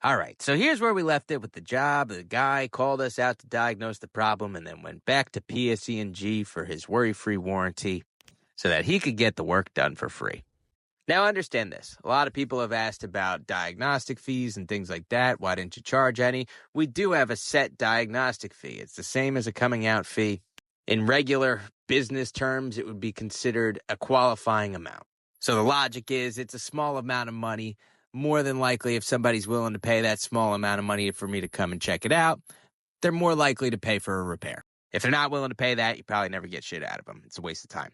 All right, so here's where we left it with the job. The guy called us out to diagnose the problem and then went back to PSE&G for his worry-free warranty so that he could get the work done for free. Now, understand this. A lot of people have asked about diagnostic fees and things like that. Why didn't you charge any? We do have a set diagnostic fee. It's the same as a coming out fee. In regular business terms, it would be considered a qualifying amount. So the logic is it's a small amount of money. More than likely, if somebody's willing to pay that small amount of money for me to come and check it out, they're more likely to pay for a repair. If they're not willing to pay that, you probably never get shit out of them. It's a waste of time.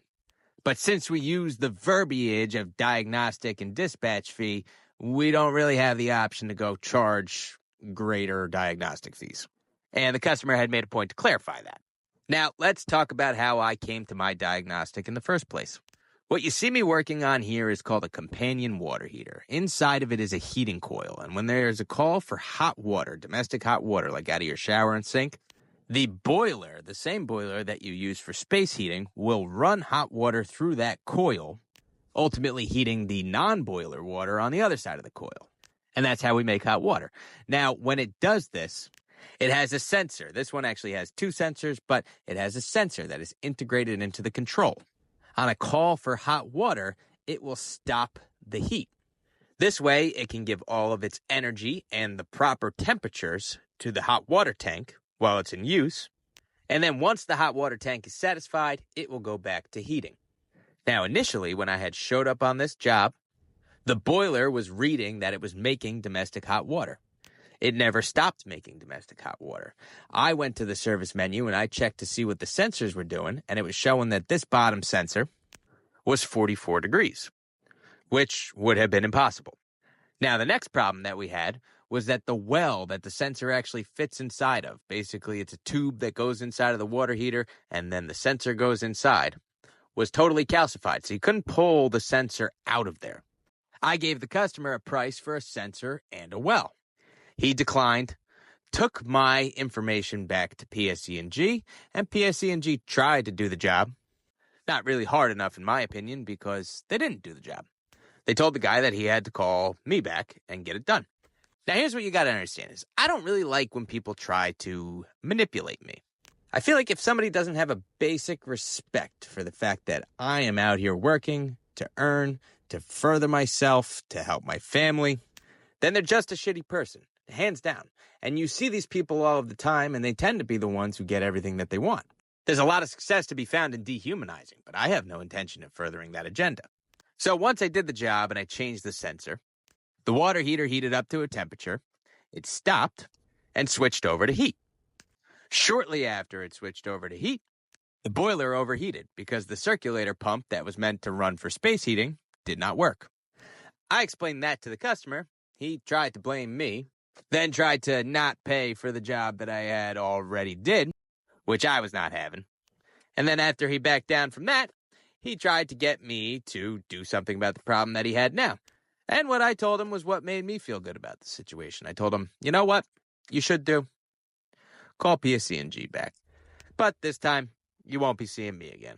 But since we use the verbiage of diagnostic and dispatch fee, we don't really have the option to go charge greater diagnostic fees. And the customer had made a point to clarify that. Now, let's talk about how I came to my diagnostic in the first place. What you see me working on here is called a companion water heater. Inside of it is a heating coil, and when there's a call for hot water, domestic hot water, like out of your shower and sink, the boiler, the same boiler that you use for space heating, will run hot water through that coil, ultimately heating the non-boiler water on the other side of the coil. And that's how we make hot water. Now, when it does this, it has a sensor. This one actually has two sensors, but it has a sensor that is integrated into the control. On a call for hot water, it will stop the heat. This way, it can give all of its energy and the proper temperatures to the hot water tank while it's in use. And then once the hot water tank is satisfied, it will go back to heating. Now, initially, when I had showed up on this job, the boiler was reading that it was making domestic hot water. It never stopped making domestic hot water. I went to the service menu and I checked to see what the sensors were doing, and it was showing that this bottom sensor was 44 degrees, which would have been impossible. Now, the next problem that we had was that the well that the sensor actually fits inside of, basically it's a tube that goes inside of the water heater and then the sensor goes inside, was totally calcified, so you couldn't pull the sensor out of there. I gave the customer a price for a sensor and a well. He declined, took my information back to PSE&G, and PSE&G tried to do the job. Not really hard enough, in my opinion, because they didn't do the job. They told the guy that he had to call me back and get it done. Now, here's what you got to understand is I don't really like when people try to manipulate me. I feel like if somebody doesn't have a basic respect for the fact that I am out here working to earn, to further myself, to help my family, then they're just a shitty person. Hands down. And you see these people all of the time, and they tend to be the ones who get everything that they want. There's a lot of success to be found in dehumanizing, but I have no intention of furthering that agenda. So once I did the job and I changed the sensor, the water heater heated up to a temperature, it stopped, and switched over to heat. Shortly after it switched over to heat, the boiler overheated because the circulator pump that was meant to run for space heating did not work. I explained that to the customer. He tried to blame me, then tried to not pay for the job that I had already did, which I was not having. And then after he backed down from that, he tried to get me to do something about the problem that he had now. And what I told him was what made me feel good about the situation. I told him, you know what you should do? Call PSE&G back. But this time, you won't be seeing me again.